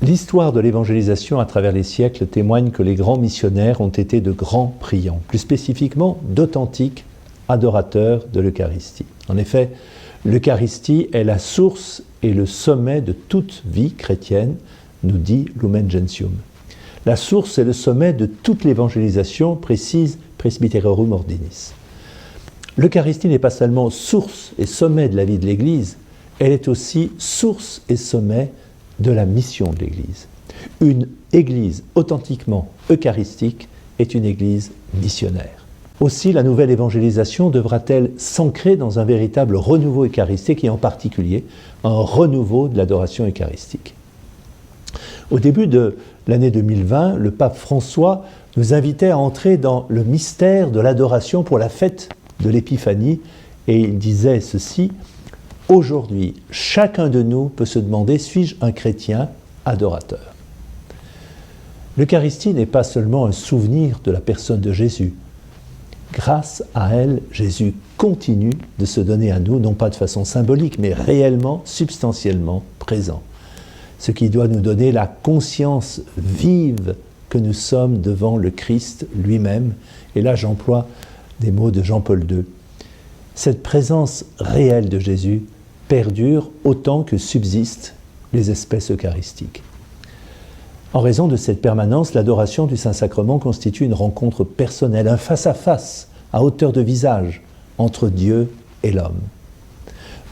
L'histoire de l'évangélisation à travers les siècles témoigne que les grands missionnaires ont été de grands priants, plus spécifiquement d'authentiques adorateurs de l'Eucharistie. En effet, l'Eucharistie est la source et le sommet de toute vie chrétienne, nous dit Lumen Gentium. La source et le sommet de toute l'évangélisation, précise Presbyterorum Ordinis. L'Eucharistie n'est pas seulement source et sommet de la vie de l'Église, elle est aussi source et sommet de la mission de l'Église. Une Église authentiquement eucharistique est une Église missionnaire. Aussi, la nouvelle évangélisation devra-t-elle s'ancrer dans un véritable renouveau eucharistique et en particulier un renouveau de l'adoration eucharistique. Au début de l'année 2020, le pape François nous invitait à entrer dans le mystère de l'adoration pour la fête de l'Épiphanie et il disait ceci: « Aujourd'hui, chacun de nous peut se demander, suis-je un chrétien adorateur ?» L'Eucharistie n'est pas seulement un souvenir de la personne de Jésus. Grâce à elle, Jésus continue de se donner à nous, non pas de façon symbolique, mais réellement, substantiellement présent. Ce qui doit nous donner la conscience vive que nous sommes devant le Christ lui-même. Et là, j'emploie des mots de Jean-Paul II. Cette présence réelle de Jésus perdure autant que subsistent les espèces eucharistiques. En raison de cette permanence, l'adoration du Saint-Sacrement constitue une rencontre personnelle, un face-à-face, à hauteur de visage, entre Dieu et l'homme.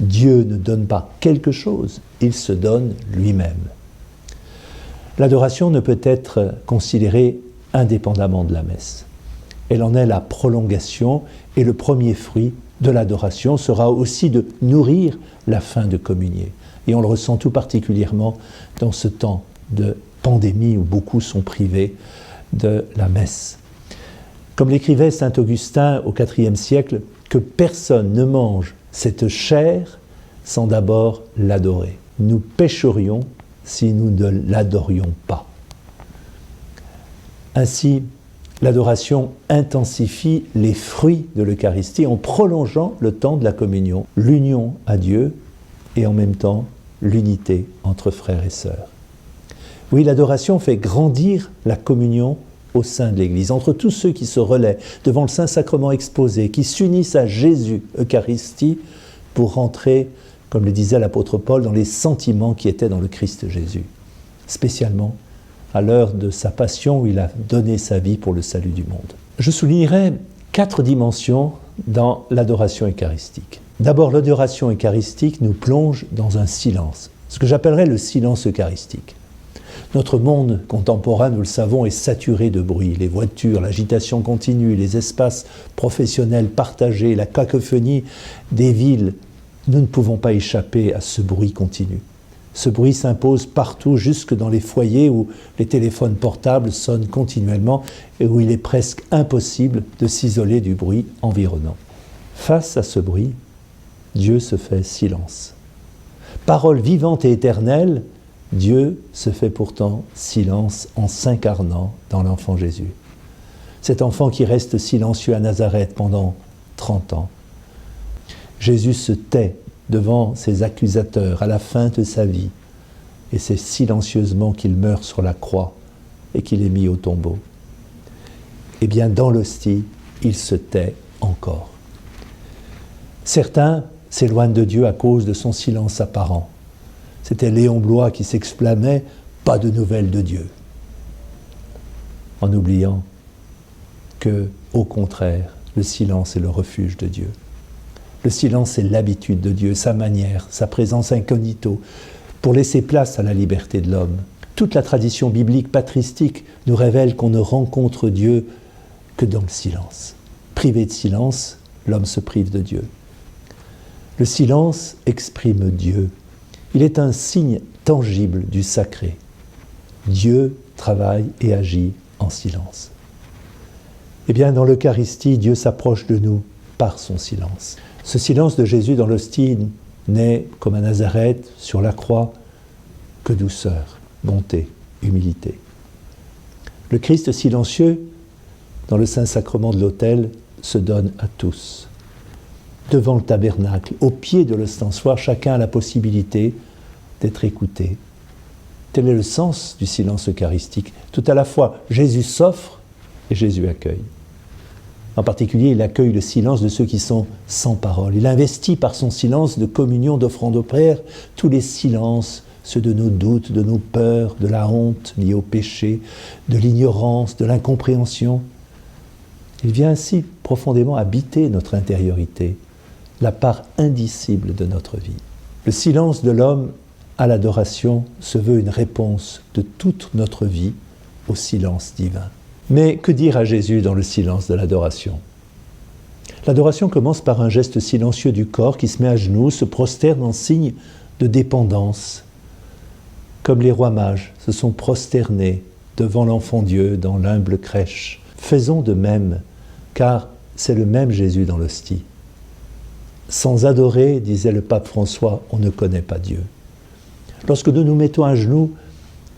Dieu ne donne pas quelque chose, il se donne lui-même. L'adoration ne peut être considérée indépendamment de la messe. Elle en est la prolongation et le premier fruit de l'adoration sera aussi de nourrir la faim de communier. Et on le ressent tout particulièrement dans ce temps de pandémie où beaucoup sont privés de la messe. Comme l'écrivait saint Augustin au IVe siècle, que personne ne mange cette chair sans d'abord l'adorer. Nous pécherions si nous ne l'adorions pas. Ainsi, l'adoration intensifie les fruits de l'Eucharistie en prolongeant le temps de la communion, l'union à Dieu et en même temps l'unité entre frères et sœurs. Oui, l'adoration fait grandir la communion au sein de l'Église, entre tous ceux qui se relaient devant le Saint-Sacrement exposé, qui s'unissent à Jésus, Eucharistie, pour rentrer, comme le disait l'apôtre Paul, dans les sentiments qui étaient dans le Christ Jésus, spécialement à l'heure de sa passion où il a donné sa vie pour le salut du monde. Je soulignerai 4 dimensions dans l'adoration eucharistique. D'abord, l'adoration eucharistique nous plonge dans un silence, ce que j'appellerais le silence eucharistique. Notre monde contemporain, nous le savons, est saturé de bruit. Les voitures, l'agitation continue, les espaces professionnels partagés, la cacophonie des villes. Nous ne pouvons pas échapper à ce bruit continu. Ce bruit s'impose partout, jusque dans les foyers où les téléphones portables sonnent continuellement et où il est presque impossible de s'isoler du bruit environnant. Face à ce bruit, Dieu se fait silence. Parole vivante et éternelle, Dieu se fait pourtant silence en s'incarnant dans l'enfant Jésus. Cet enfant qui reste silencieux à Nazareth pendant 30 ans. Jésus se tait devant ses accusateurs à la fin de sa vie, et c'est silencieusement qu'il meurt sur la croix et qu'il est mis au tombeau. Eh bien, dans l'hostie, il se tait encore. Certains s'éloignent de Dieu à cause de son silence apparent. C'était Léon Bloy qui s'exclamait « Pas de nouvelles de Dieu », en oubliant que, au contraire, le silence est le refuge de Dieu. Le silence est l'habitude de Dieu, sa manière, sa présence incognito, pour laisser place à la liberté de l'homme. Toute la tradition biblique patristique nous révèle qu'on ne rencontre Dieu que dans le silence. Privé de silence, l'homme se prive de Dieu. Le silence exprime Dieu. Il est un signe tangible du sacré. Dieu travaille et agit en silence. Eh bien, dans l'Eucharistie, Dieu s'approche de nous par son silence. Ce silence de Jésus dans l'hostie n'est, comme à Nazareth, sur la croix, que douceur, bonté, humilité. Le Christ silencieux, dans le Saint-Sacrement de l'autel, se donne à tous. Devant le tabernacle, au pied de l'ostensoir, chacun a la possibilité d'être écouté. Tel est le sens du silence eucharistique. Tout à la fois, Jésus s'offre et Jésus accueille. En particulier, il accueille le silence de ceux qui sont sans parole. Il investit par son silence de communion, d'offrande au Père, tous les silences, ceux de nos doutes, de nos peurs, de la honte liée au péché, de l'ignorance, de l'incompréhension. Il vient ainsi profondément habiter notre intériorité, la part indicible de notre vie. Le silence de l'homme à l'adoration se veut une réponse de toute notre vie au silence divin. Mais que dire à Jésus dans le silence de l'adoration ? L'adoration commence par un geste silencieux du corps qui se met à genoux, se prosterne en signe de dépendance, comme les rois mages se sont prosternés devant l'enfant Dieu dans l'humble crèche. Faisons de même, car c'est le même Jésus dans l'hostie. Sans adorer, disait le pape François, on ne connaît pas Dieu. Lorsque nous nous mettons à genoux,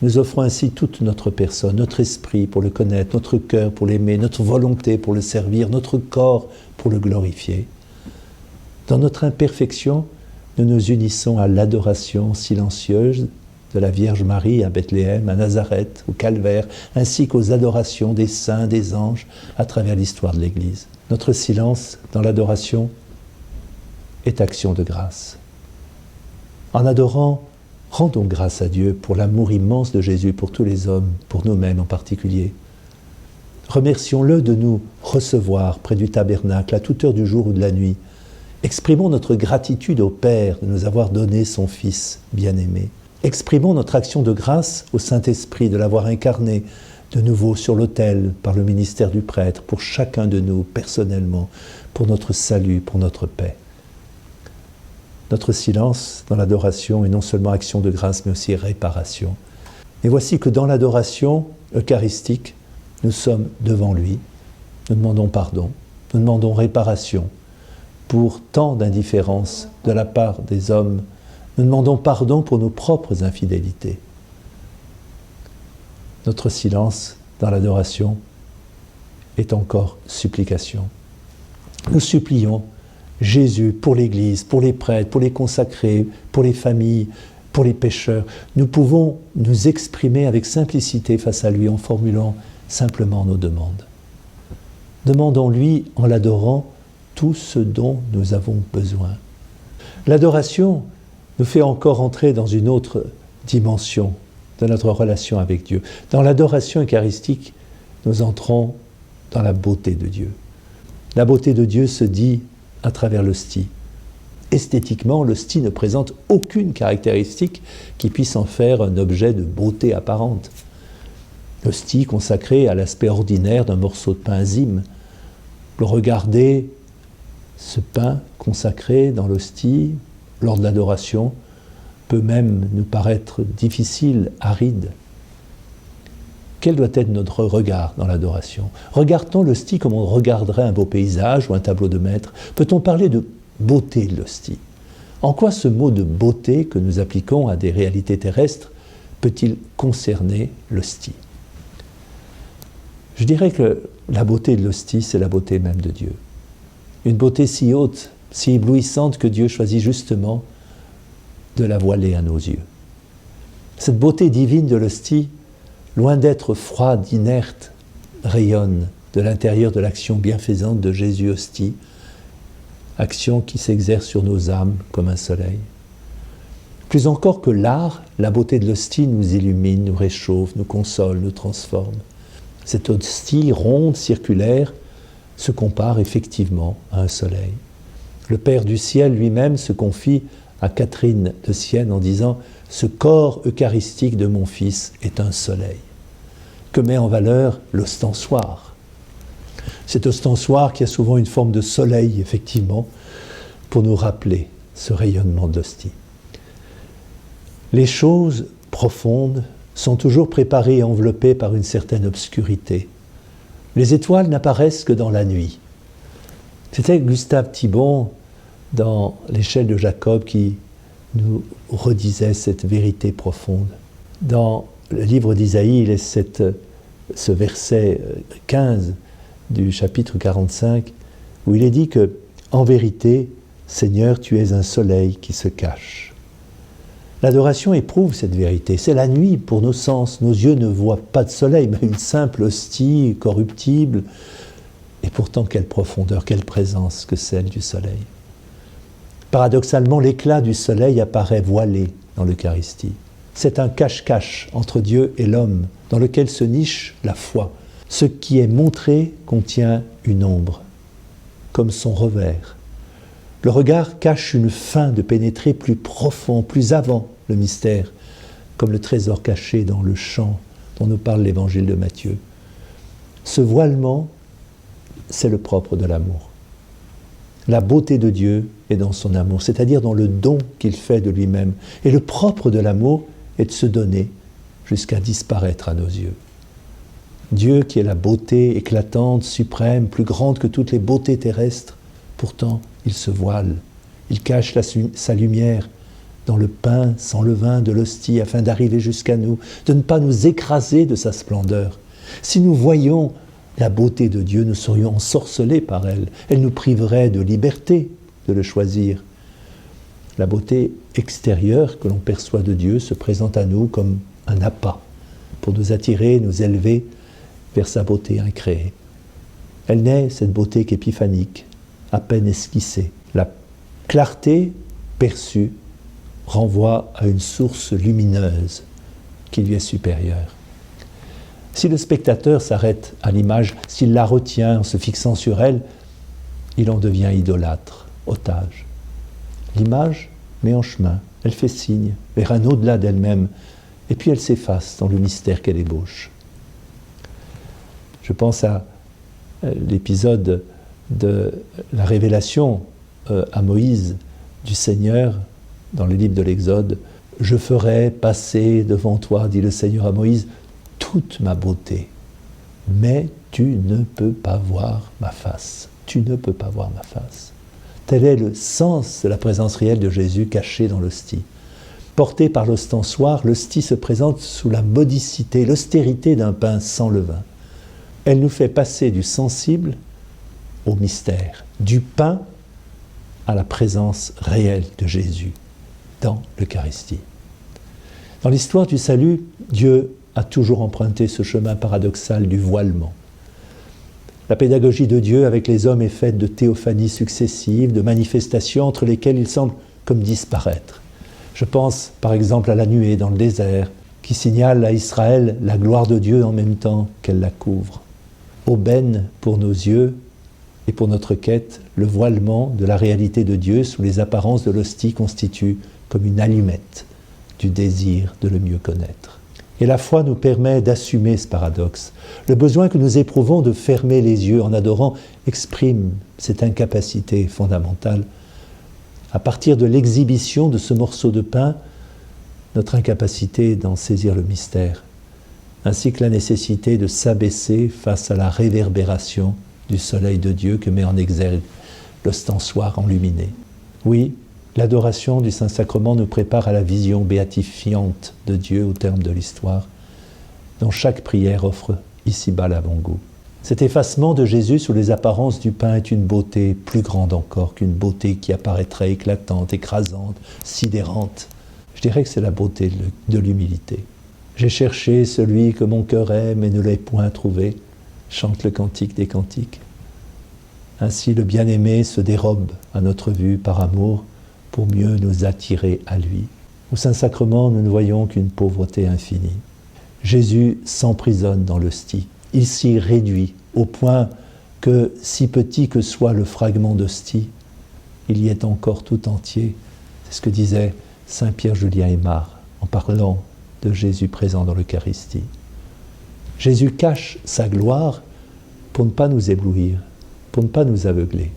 nous offrons ainsi toute notre personne, notre esprit pour le connaître, notre cœur pour l'aimer, notre volonté pour le servir, notre corps pour le glorifier. Dans notre imperfection, nous nous unissons à l'adoration silencieuse de la Vierge Marie à Bethléem, à Nazareth, au Calvaire, ainsi qu'aux adorations des saints, des anges, à travers l'histoire de l'Église. Notre silence dans l'adoration est action de grâce. En adorant, rendons grâce à Dieu pour l'amour immense de Jésus pour tous les hommes, pour nous-mêmes en particulier. Remercions-le de nous recevoir près du tabernacle à toute heure du jour ou de la nuit. Exprimons notre gratitude au Père de nous avoir donné son Fils bien-aimé. Exprimons notre action de grâce au Saint-Esprit de l'avoir incarné de nouveau sur l'autel par le ministère du prêtre pour chacun de nous personnellement, pour notre salut, pour notre paix. Notre silence dans l'adoration est non seulement action de grâce mais aussi réparation. Et voici que dans l'adoration eucharistique, nous sommes devant lui, nous demandons pardon, nous demandons réparation pour tant d'indifférence de la part des hommes. Nous demandons pardon pour nos propres infidélités. Notre silence dans l'adoration est encore supplication. Nous supplions Jésus pour l'Église, pour les prêtres, pour les consacrés, pour les familles, pour les pécheurs. Nous pouvons nous exprimer avec simplicité face à lui en formulant simplement nos demandes. Demandons-lui en l'adorant tout ce dont nous avons besoin. L'adoration nous fait encore entrer dans une autre dimension de notre relation avec Dieu. Dans l'adoration eucharistique, nous entrons dans la beauté de Dieu. La beauté de Dieu se dit à travers l'hostie. Esthétiquement, l'hostie ne présente aucune caractéristique qui puisse en faire un objet de beauté apparente. L'hostie consacrée à l'aspect ordinaire d'un morceau de pain azime. Regarder ce pain consacré dans l'hostie lors de l'adoration peut même nous paraître difficile, aride. Quel doit être notre regard dans l'adoration ? Regarde-t-on l'hostie comme on regarderait un beau paysage ou un tableau de maître ? Peut-on parler de beauté de l'hostie ? En quoi ce mot de beauté que nous appliquons à des réalités terrestres peut-il concerner l'hostie ? Je dirais que la beauté de l'hostie, c'est la beauté même de Dieu. Une beauté si haute, si éblouissante que Dieu choisit justement de la voiler à nos yeux. Cette beauté divine de l'hostie, loin d'être froide, inerte, rayonne de l'intérieur de l'action bienfaisante de Jésus hostie, action qui s'exerce sur nos âmes comme un soleil. Plus encore que l'art, la beauté de l'hostie nous illumine, nous réchauffe, nous console, nous transforme. Cette hostie ronde, circulaire, se compare effectivement à un soleil. Le Père du ciel lui-même se confie à Catherine de Sienne en disant « Ce corps eucharistique de mon Fils est un soleil » que met en valeur l'ostensoir. Cet ostensoir qui a souvent une forme de soleil, effectivement, pour nous rappeler ce rayonnement de l'hostie. Les choses profondes sont toujours préparées et enveloppées par une certaine obscurité. Les étoiles n'apparaissent que dans la nuit. C'était Gustave Thibon, dans l'échelle de Jacob, qui nous redisait cette vérité profonde. Dans le livre d'Isaïe, il est ce verset 15 du chapitre 45, où il est dit que, en vérité, Seigneur, tu es un soleil qui se cache. L'adoration éprouve cette vérité. C'est la nuit pour nos sens. Nos yeux ne voient pas de soleil, mais une simple hostie corruptible. Et pourtant, quelle profondeur, quelle présence que celle du soleil. Paradoxalement, l'éclat du soleil apparaît voilé dans l'Eucharistie. C'est un cache-cache entre Dieu et l'homme, dans lequel se niche la foi. Ce qui est montré contient une ombre, comme son revers. Le regard cache une fin de pénétrer plus profond, plus avant le mystère, comme le trésor caché dans le chant dont nous parle l'évangile de Matthieu. Ce voilement, c'est le propre de l'amour. La beauté de Dieu est dans son amour, c'est-à-dire dans le don qu'il fait de lui-même. Et le propre de l'amour est de se donner jusqu'à disparaître à nos yeux. Dieu qui est la beauté éclatante, suprême, plus grande que toutes les beautés terrestres, pourtant il se voile, il cache sa lumière dans le pain sans levain de l'hostie afin d'arriver jusqu'à nous, de ne pas nous écraser de sa splendeur. Si nous voyions la beauté de Dieu, nous serions ensorcelés par elle. Elle nous priverait de liberté de le choisir. La beauté extérieure que l'on perçoit de Dieu se présente à nous comme un appât pour nous attirer, nous élever vers sa beauté incréée. Elle n'est, cette beauté, qu'épiphanique, à peine esquissée. La clarté perçue renvoie à une source lumineuse qui lui est supérieure. Si le spectateur s'arrête à l'image, s'il la retient en se fixant sur elle, il en devient idolâtre, otage. L'image met en chemin, elle fait signe vers un au-delà d'elle-même, et puis elle s'efface dans le mystère qu'elle ébauche. Je pense à l'épisode de la révélation à Moïse du Seigneur dans le livre de l'Exode. « Je ferai passer devant toi, dit le Seigneur à Moïse, toute ma beauté, mais tu ne peux pas voir ma face. Tu ne peux pas voir ma face. » Tel est le sens de la présence réelle de Jésus cachée dans l'hostie. Porté par l'ostensoir, l'hostie se présente sous la modicité, l'austérité d'un pain sans levain. Elle nous fait passer du sensible au mystère, du pain à la présence réelle de Jésus dans l'Eucharistie. Dans l'histoire du salut, Dieu a toujours emprunté ce chemin paradoxal du voilement. La pédagogie de Dieu avec les hommes est faite de théophanies successives, de manifestations entre lesquelles il semble comme disparaître. Je pense par exemple à la nuée dans le désert, qui signale à Israël la gloire de Dieu en même temps qu'elle la couvre. Aubaine pour nos yeux et pour notre quête, le voilement de la réalité de Dieu sous les apparences de l'hostie constitue comme une allumette du désir de le mieux connaître. Et la foi nous permet d'assumer ce paradoxe. Le besoin que nous éprouvons de fermer les yeux en adorant exprime cette incapacité fondamentale. À partir de l'exhibition de ce morceau de pain, notre incapacité d'en saisir le mystère, ainsi que la nécessité de s'abaisser face à la réverbération du soleil de Dieu que met en exergue l'ostensoir enluminé. Oui, l'adoration du Saint-Sacrement nous prépare à la vision béatifiante de Dieu au terme de l'histoire, dont chaque prière offre ici-bas l'avant-goût. Cet effacement de Jésus sous les apparences du pain est une beauté plus grande encore qu'une beauté qui apparaîtrait éclatante, écrasante, sidérante. Je dirais que c'est la beauté de l'humilité. « J'ai cherché celui que mon cœur aime et ne l'ai point trouvé », chante le Cantique des Cantiques. Ainsi le bien-aimé se dérobe à notre vue par amour pour mieux nous attirer à lui. Au Saint-Sacrement, nous ne voyons qu'une pauvreté infinie. Jésus s'emprisonne dans l'hostie. Il s'y réduit au point que, si petit que soit le fragment d'hostie, il y est encore tout entier. C'est ce que disait saint Pierre Julien Aymar en parlant de Jésus présent dans l'Eucharistie. Jésus cache sa gloire pour ne pas nous éblouir, pour ne pas nous aveugler.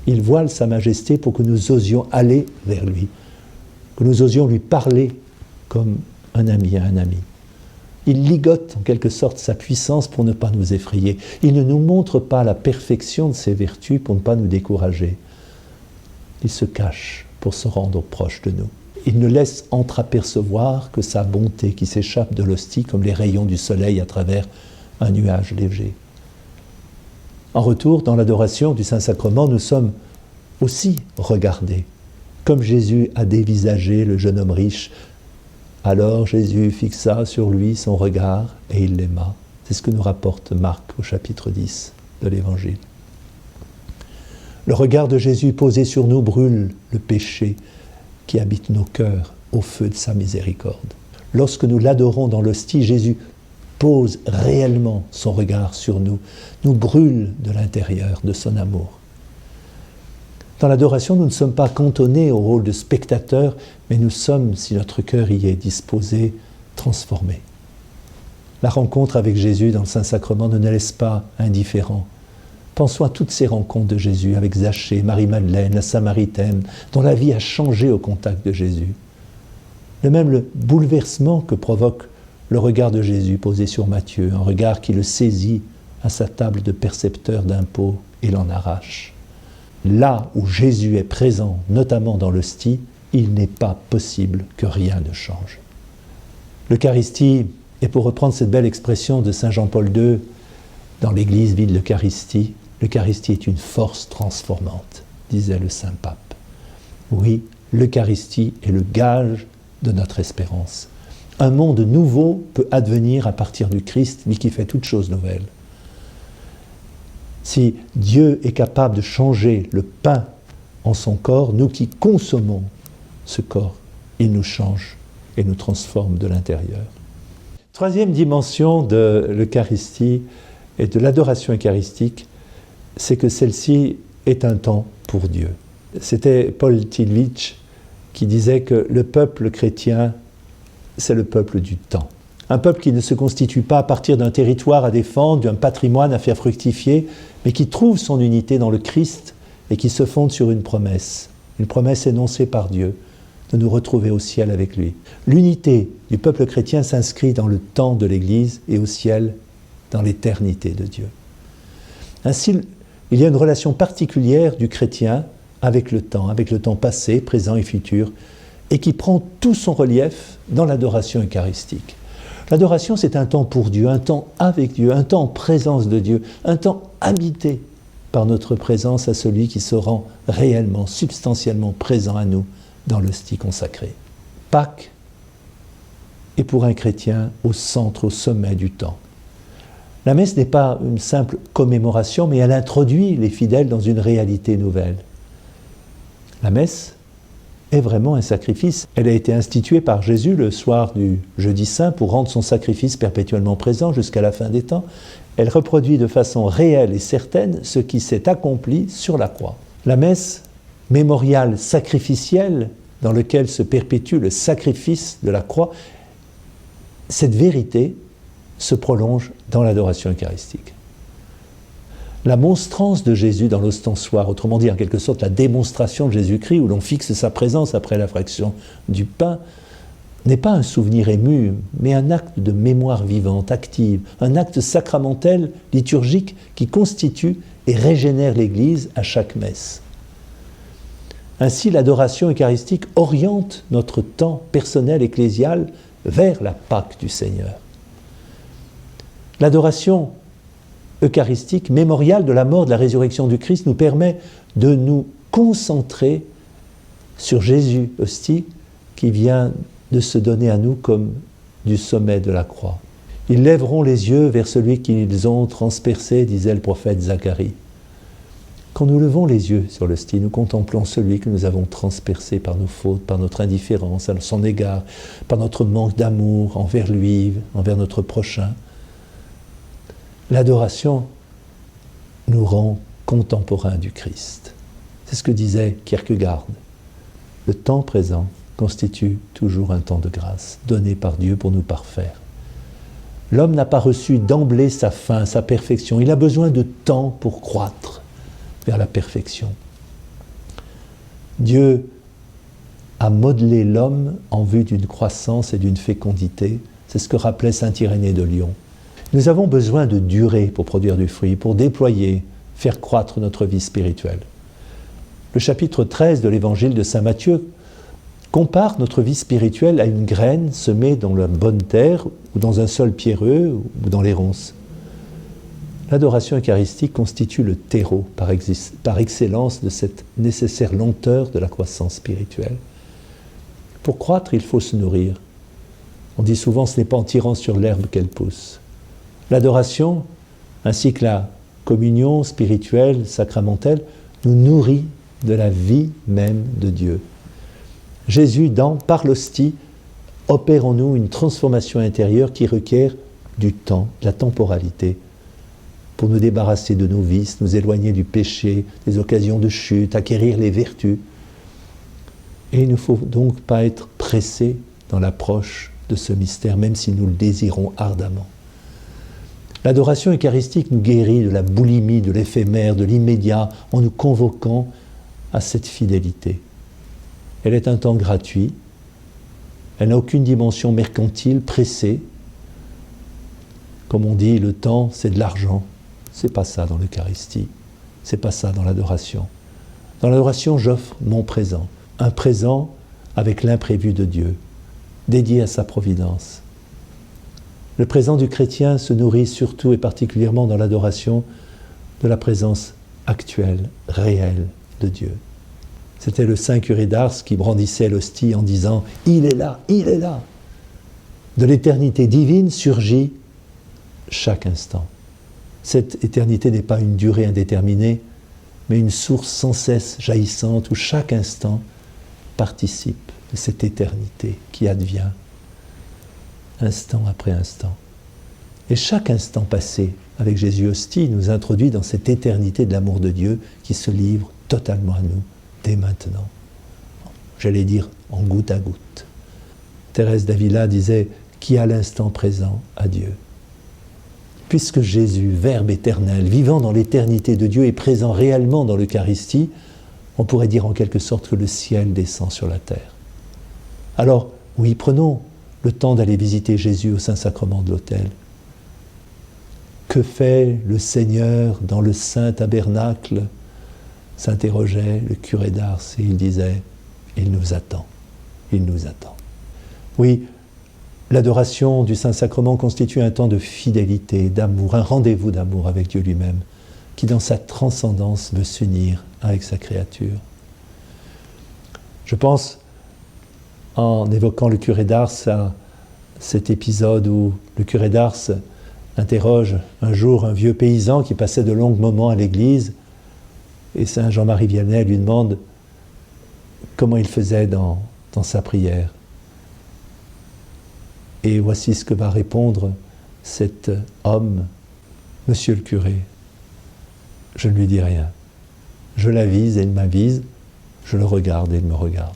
Il voile sa majesté pour que nous osions aller vers lui, que nous osions lui parler comme un ami à un ami. Il ligote en quelque sorte sa puissance pour ne pas nous effrayer. Il ne nous montre pas la perfection de ses vertus pour ne pas nous décourager. Il se cache pour se rendre proche de nous. Il ne laisse entreapercevoir que sa bonté qui s'échappe de l'hostie comme les rayons du soleil à travers un nuage léger. En retour, dans l'adoration du Saint-Sacrement, nous sommes aussi regardés. Comme Jésus a dévisagé le jeune homme riche, Alors Jésus fixa sur lui son regard et il l'aima. C'est ce que nous rapporte Marc au chapitre 10 de l'Évangile. Le regard de Jésus posé sur nous brûle le péché qui habite nos cœurs au feu de sa miséricorde. Lorsque nous l'adorons dans l'hostie, Jésus pose réellement son regard sur nous, nous brûle de l'intérieur de son amour. Dans l'adoration, nous ne sommes pas cantonnés au rôle de spectateurs, mais nous sommes, si notre cœur y est disposé, transformés. La rencontre avec Jésus dans le Saint-Sacrement ne nous laisse pas indifférents. Pensons à toutes ces rencontres de Jésus avec Zachée, Marie-Madeleine, la Samaritaine, dont la vie a changé au contact de Jésus. De même le bouleversement que provoque le regard de Jésus posé sur Matthieu, un regard qui le saisit à sa table de percepteur d'impôts et l'en arrache. Là où Jésus est présent, notamment dans l'hostie, il n'est pas possible que rien ne change. L'Eucharistie, et pour reprendre cette belle expression de saint Jean-Paul II, dans l'Église vit l'Eucharistie, l'Eucharistie est une force transformante, disait le saint pape. Oui, l'Eucharistie est le gage de notre espérance. Un monde nouveau peut advenir à partir du Christ, lui qui fait toutes choses nouvelles. Si Dieu est capable de changer le pain en son corps, nous qui consommons ce corps, il nous change et nous transforme de l'intérieur. Troisième dimension de l'Eucharistie et de l'adoration eucharistique, c'est que celle-ci est un temps pour Dieu. C'était Paul Tillich qui disait que le peuple chrétien, c'est le peuple du temps. Un peuple qui ne se constitue pas à partir d'un territoire à défendre, d'un patrimoine à faire fructifier, mais qui trouve son unité dans le Christ et qui se fonde sur une promesse énoncée par Dieu, de nous retrouver au ciel avec lui. L'unité du peuple chrétien s'inscrit dans le temps de l'Église et au ciel, dans l'éternité de Dieu. Ainsi, il y a une relation particulière du chrétien avec le temps passé, présent et futur, et qui prend tout son relief dans l'adoration eucharistique. L'adoration, c'est un temps pour Dieu, un temps avec Dieu, un temps en présence de Dieu, un temps habité par notre présence à celui qui se rend réellement, substantiellement présent à nous dans l'hostie consacrée. Pâques est pour un chrétien au centre, au sommet du temps. La messe n'est pas une simple commémoration, mais elle introduit les fidèles dans une réalité nouvelle. La messe est vraiment un sacrifice. Elle a été instituée par Jésus le soir du Jeudi Saint pour rendre son sacrifice perpétuellement présent jusqu'à la fin des temps. Elle reproduit de façon réelle et certaine ce qui s'est accompli sur la croix. La messe, mémorial sacrificiel dans lequel se perpétue le sacrifice de la croix, cette vérité se prolonge dans l'adoration eucharistique. La monstrance de Jésus dans l'ostensoir, autrement dit en quelque sorte la démonstration de Jésus-Christ où l'on fixe sa présence après la fraction du pain, n'est pas un souvenir ému, mais un acte de mémoire vivante, active, un acte sacramentel, liturgique qui constitue et régénère l'Église à chaque messe. Ainsi, l'adoration eucharistique oriente notre temps personnel ecclésial vers la Pâque du Seigneur. L'adoration eucharistique, mémoriale de la mort, de la résurrection du Christ, nous permet de nous concentrer sur Jésus, hostie, qui vient de se donner à nous comme du sommet de la croix. Ils lèveront les yeux vers celui qu'ils ont transpercé, disait le prophète Zacharie. Quand nous levons les yeux sur l'hostie, nous contemplons celui que nous avons transpercé par nos fautes, par notre indifférence à son égard, par notre manque d'amour envers lui, envers notre prochain. L'adoration nous rend contemporains du Christ. C'est ce que disait Kierkegaard. Le temps présent constitue toujours un temps de grâce, donné par Dieu pour nous parfaire. L'homme n'a pas reçu d'emblée sa fin, sa perfection. Il a besoin de temps pour croître vers la perfection. Dieu a modelé l'homme en vue d'une croissance et d'une fécondité. C'est ce que rappelait saint Irénée de Lyon. Nous avons besoin de durer pour produire du fruit, pour déployer, faire croître notre vie spirituelle. Le chapitre 13 de l'évangile de saint Matthieu compare notre vie spirituelle à une graine semée dans la bonne terre, ou dans un sol pierreux, ou dans les ronces. L'adoration eucharistique constitue le terreau par excellence de cette nécessaire lenteur de la croissance spirituelle. Pour croître, il faut se nourrir. On dit souvent, ce n'est pas en tirant sur l'herbe qu'elle pousse. L'adoration, ainsi que la communion spirituelle, sacramentelle, nous nourrit de la vie même de Dieu. Jésus, par l'hostie, opère en nous une transformation intérieure qui requiert du temps, de la temporalité, pour nous débarrasser de nos vices, nous éloigner du péché, des occasions de chute, acquérir les vertus. Et il ne faut donc pas être pressé dans l'approche de ce mystère, même si nous le désirons ardemment. L'adoration eucharistique nous guérit de la boulimie, de l'éphémère, de l'immédiat, en nous convoquant à cette fidélité. Elle est un temps gratuit, elle n'a aucune dimension mercantile, pressée. Comme on dit, le temps, c'est de l'argent. C'est pas ça dans l'Eucharistie, c'est pas ça dans l'adoration. Dans l'adoration, j'offre mon présent, un présent avec l'imprévu de Dieu, dédié à sa providence. Le présent du chrétien se nourrit surtout et particulièrement dans l'adoration de la présence actuelle, réelle de Dieu. C'était le saint curé d'Ars qui brandissait l'hostie en disant « Il est là, il est là !» De l'éternité divine surgit chaque instant. Cette éternité n'est pas une durée indéterminée, mais une source sans cesse jaillissante où chaque instant participe de cette éternité qui advient instant après instant. Et chaque instant passé avec Jésus hostie nous introduit dans cette éternité de l'amour de Dieu qui se livre totalement à nous dès maintenant. J'allais dire en goutte à goutte. Thérèse d'Avila disait « Qui à l'instant présent a Dieu ?» Puisque Jésus, Verbe éternel, vivant dans l'éternité de Dieu, est présent réellement dans l'Eucharistie, on pourrait dire en quelque sorte que le ciel descend sur la terre. Alors, oui, prenons le temps d'aller visiter Jésus au Saint-Sacrement de l'autel. Que fait le Seigneur dans le Saint Tabernacle ? S'interrogeait le curé d'Ars et il disait « Il nous attend, il nous attend ». Oui, l'adoration du Saint-Sacrement constitue un temps de fidélité, d'amour, un rendez-vous d'amour avec Dieu lui-même, qui dans sa transcendance veut s'unir avec sa créature. Je pense, en évoquant le curé d'Ars, à cet épisode où le curé d'Ars interroge un jour un vieux paysan qui passait de longs moments à l'église, et Saint Jean-Marie Vianney lui demande comment il faisait dans sa prière. Et voici ce que va répondre cet homme, « Monsieur le curé, je ne lui dis rien. Je l'avise et il m'avise, je le regarde et il me regarde. »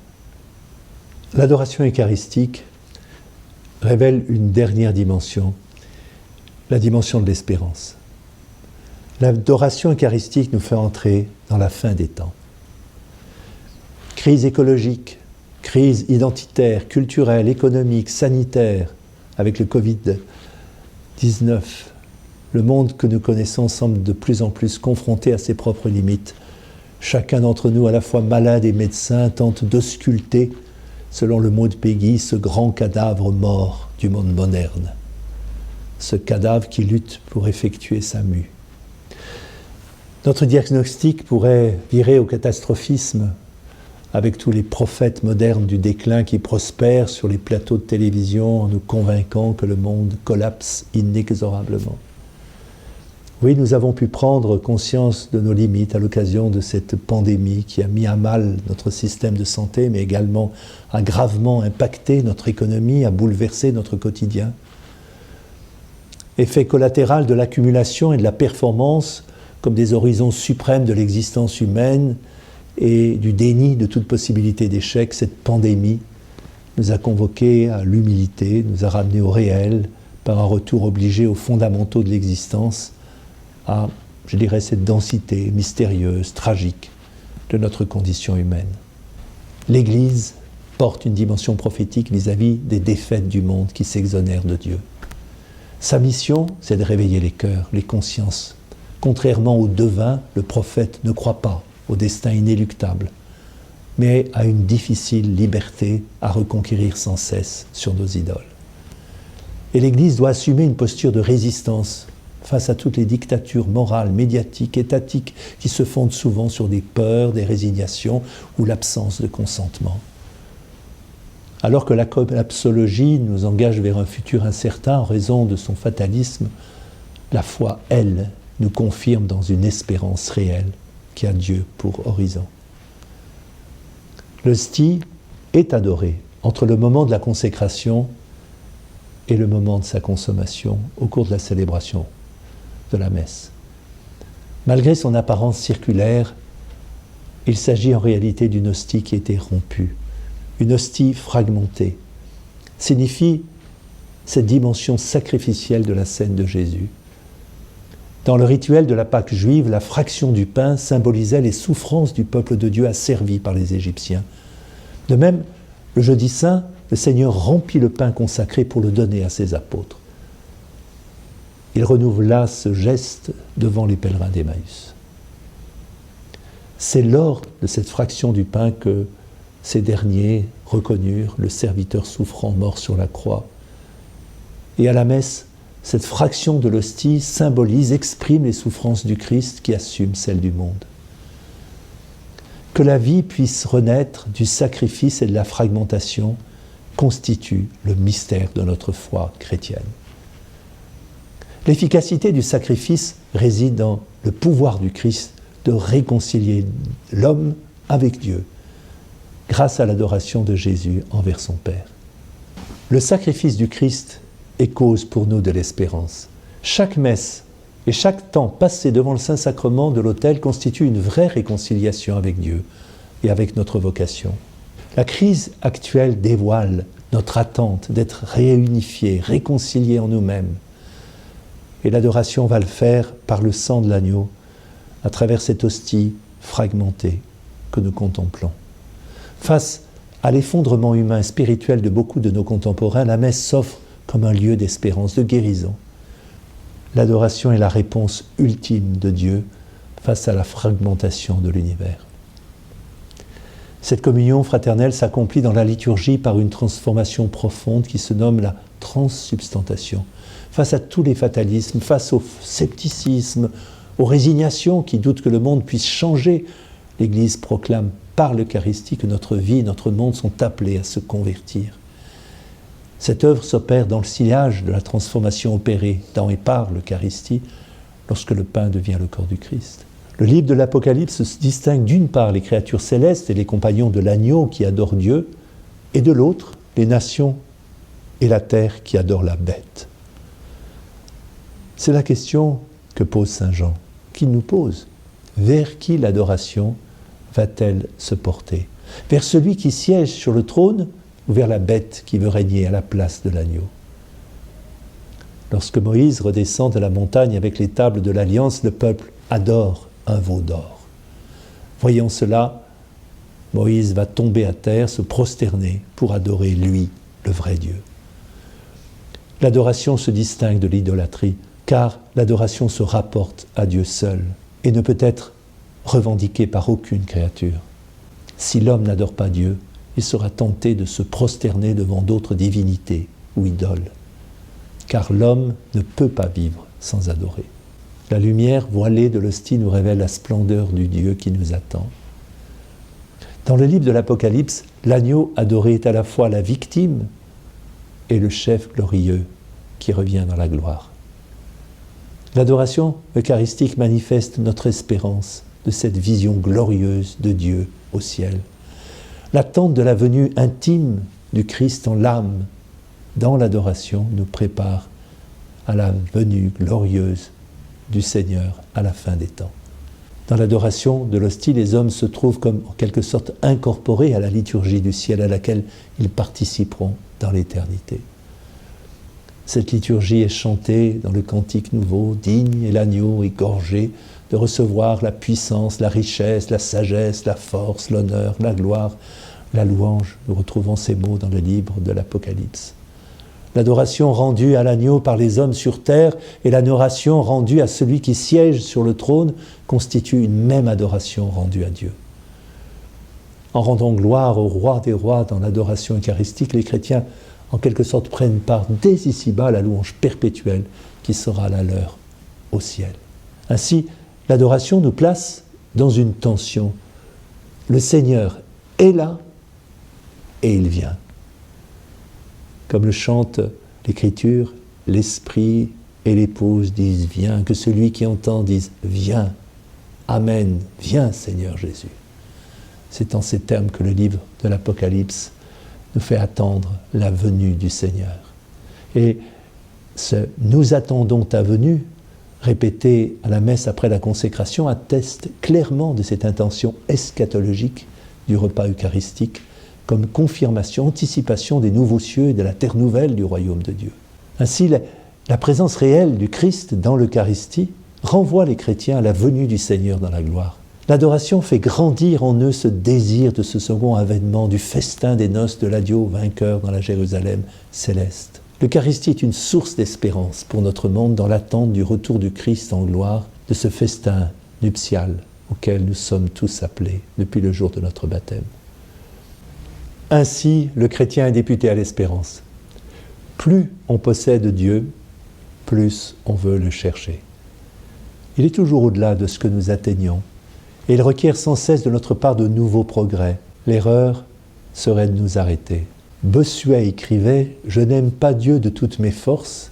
L'adoration eucharistique révèle une dernière dimension, la dimension de l'espérance. L'adoration eucharistique nous fait entrer dans la fin des temps. Crise écologique, crise identitaire, culturelle, économique, sanitaire, avec le Covid-19, le monde que nous connaissons semble de plus en plus confronté à ses propres limites. Chacun d'entre nous, à la fois malade et médecin, tente d'ausculter, selon le mot de Péguy, ce grand cadavre mort du monde moderne. Ce cadavre qui lutte pour effectuer sa mue. Notre diagnostic pourrait virer au catastrophisme, avec tous les prophètes modernes du déclin qui prospèrent sur les plateaux de télévision en nous convainquant que le monde collapse inexorablement. Oui, nous avons pu prendre conscience de nos limites à l'occasion de cette pandémie qui a mis à mal notre système de santé, mais également a gravement impacté notre économie, a bouleversé notre quotidien. Effet collatéral de l'accumulation et de la performance comme des horizons suprêmes de l'existence humaine, et du déni de toute possibilité d'échec, cette pandémie nous a convoqués à l'humilité, nous a ramenés au réel, par un retour obligé aux fondamentaux de l'existence, à, je dirais, cette densité mystérieuse, tragique de notre condition humaine. L'Église porte une dimension prophétique vis-à-vis des défaites du monde qui s'exonèrent de Dieu. Sa mission, c'est de réveiller les cœurs, les consciences. Contrairement au devin, le prophète ne croit pas au destin inéluctable, mais à une difficile liberté à reconquérir sans cesse sur nos idoles. Et l'Église doit assumer une posture de résistance face à toutes les dictatures morales, médiatiques, étatiques, qui se fondent souvent sur des peurs, des résignations ou l'absence de consentement. Alors que la collapsologie nous engage vers un futur incertain en raison de son fatalisme, la foi, elle, nous confirme dans une espérance réelle qui a Dieu pour horizon. L'hostie est adorée entre le moment de la consécration et le moment de sa consommation au cours de la célébration de la messe. Malgré son apparence circulaire, il s'agit en réalité d'une hostie qui était rompue. Une hostie fragmentée signifie cette dimension sacrificielle de la scène de Jésus. Dans le rituel de la Pâque juive, la fraction du pain symbolisait les souffrances du peuple de Dieu asservi par les Égyptiens. De même, le jeudi saint, le Seigneur remplit le pain consacré pour le donner à ses apôtres. Il renouvela ce geste devant les pèlerins d'Emmaüs. C'est lors de cette fraction du pain que ces derniers reconnurent le serviteur souffrant mort sur la croix. Et à la messe, cette fraction de l'hostie symbolise, exprime les souffrances du Christ qui assume celles du monde. Que la vie puisse renaître du sacrifice et de la fragmentation constitue le mystère de notre foi chrétienne. L'efficacité du sacrifice réside dans le pouvoir du Christ de réconcilier l'homme avec Dieu, grâce à l'adoration de Jésus envers son Père. Le sacrifice du Christ est cause pour nous de l'espérance. Chaque messe et chaque temps passé devant le Saint-Sacrement de l'autel constitue une vraie réconciliation avec Dieu et avec notre vocation. La crise actuelle dévoile notre attente d'être réunifiés, réconciliés en nous-mêmes. Et l'adoration va le faire par le sang de l'agneau, à travers cette hostie fragmentée que nous contemplons. Face à l'effondrement humain et spirituel de beaucoup de nos contemporains, la messe s'offre comme un lieu d'espérance, de guérison. L'adoration est la réponse ultime de Dieu face à la fragmentation de l'univers. Cette communion fraternelle s'accomplit dans la liturgie par une transformation profonde qui se nomme la transsubstantation. Face à tous les fatalismes, face au scepticisme, aux résignations qui doutent que le monde puisse changer, l'Église proclame par l'Eucharistie que notre vie, notre monde sont appelés à se convertir. Cette œuvre s'opère dans le sillage de la transformation opérée dans et par l'Eucharistie lorsque le pain devient le corps du Christ. Le livre de l'Apocalypse distingue d'une part les créatures célestes et les compagnons de l'agneau qui adorent Dieu, et de l'autre, les nations et la terre qui adorent la bête. C'est la question que pose Saint Jean, qu'il nous pose. Vers qui l'adoration va-t-elle se porter? Vers celui qui siège sur le trône ou vers la bête qui veut régner à la place de l'agneau? Lorsque Moïse redescend de la montagne avec les tables de l'Alliance, le peuple adore un veau d'or. Voyant cela, Moïse va tomber à terre, se prosterner pour adorer lui, le vrai Dieu. L'adoration se distingue de l'idolâtrie, car l'adoration se rapporte à Dieu seul et ne peut être revendiquée par aucune créature. Si l'homme n'adore pas Dieu, il sera tenté de se prosterner devant d'autres divinités ou idoles, car l'homme ne peut pas vivre sans adorer. La lumière voilée de l'hostie nous révèle la splendeur du Dieu qui nous attend. Dans le livre de l'Apocalypse, l'agneau adoré est à la fois la victime et le chef glorieux qui revient dans la gloire. L'adoration eucharistique manifeste notre espérance de cette vision glorieuse de Dieu au ciel. L'attente de la venue intime du Christ en l'âme dans l'adoration nous prépare à la venue glorieuse du Seigneur à la fin des temps. Dans l'adoration de l'hostie, les hommes se trouvent comme en quelque sorte incorporés à la liturgie du ciel à laquelle ils participeront dans l'éternité. Cette liturgie est chantée dans le cantique nouveau, digne et l'agneau est gorgé de recevoir la puissance, la richesse, la sagesse, la force, l'honneur, la gloire, la louange. Nous retrouvons ces mots dans le livre de l'Apocalypse. L'adoration rendue à l'agneau par les hommes sur terre et l'adoration rendue à celui qui siège sur le trône constituent une même adoration rendue à Dieu. En rendant gloire au roi des rois dans l'adoration eucharistique, les chrétiens en quelque sorte prennent part dès ici-bas à la louange perpétuelle qui sera la leur au ciel. Ainsi, l'adoration nous place dans une tension. Le Seigneur est là et il vient. Comme le chante l'Écriture, l'Esprit et l'Épouse disent « Viens », que celui qui entend dise « Viens ». Amen, viens Seigneur Jésus. C'est en ces termes que le livre de l'Apocalypse nous fait attendre la venue du Seigneur. Et ce « nous attendons ta venue » répété à la messe après la consécration atteste clairement de cette intention eschatologique du repas eucharistique comme confirmation, anticipation des nouveaux cieux et de la terre nouvelle du royaume de Dieu. Ainsi, la présence réelle du Christ dans l'Eucharistie renvoie les chrétiens à la venue du Seigneur dans la gloire. L'adoration fait grandir en eux ce désir de ce second avènement, du festin des noces de l'adieu vainqueur dans la Jérusalem céleste. L'Eucharistie est une source d'espérance pour notre monde dans l'attente du retour du Christ en gloire, de ce festin nuptial auquel nous sommes tous appelés depuis le jour de notre baptême. Ainsi, le chrétien est député à l'espérance. Plus on possède Dieu, plus on veut le chercher. Il est toujours au-delà de ce que nous atteignons et il requiert sans cesse de notre part de nouveaux progrès. L'erreur serait de nous arrêter. Bossuet écrivait « Je n'aime pas Dieu de toutes mes forces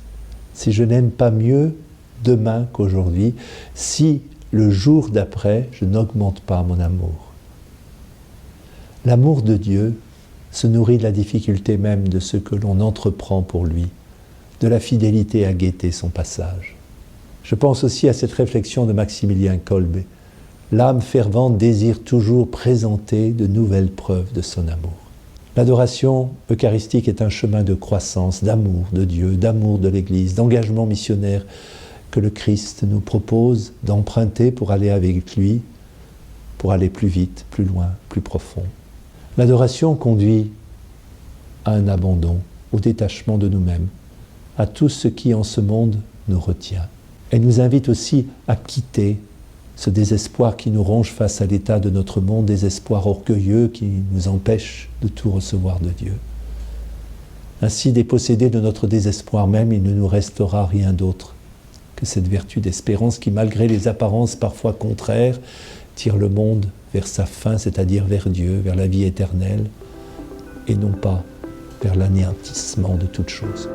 si je n'aime pas mieux demain qu'aujourd'hui, si le jour d'après je n'augmente pas mon amour. » L'amour de Dieu se nourrit de la difficulté même de ce que l'on entreprend pour lui, de la fidélité à guetter son passage. Je pense aussi à cette réflexion de Maximilien Kolbe. L'âme fervente désire toujours présenter de nouvelles preuves de son amour. L'adoration eucharistique est un chemin de croissance, d'amour de Dieu, d'amour de l'Église, d'engagement missionnaire que le Christ nous propose d'emprunter pour aller avec lui, pour aller plus vite, plus loin, plus profond. L'adoration conduit à un abandon, au détachement de nous-mêmes, à tout ce qui en ce monde nous retient. Elle nous invite aussi à quitter ce désespoir qui nous ronge face à l'état de notre monde, désespoir orgueilleux qui nous empêche de tout recevoir de Dieu. Ainsi, dépossédés de notre désespoir même, il ne nous restera rien d'autre que cette vertu d'espérance qui, malgré les apparences parfois contraires, tire le monde vers sa fin, c'est-à-dire vers Dieu, vers la vie éternelle, et non pas vers l'anéantissement de toutes choses.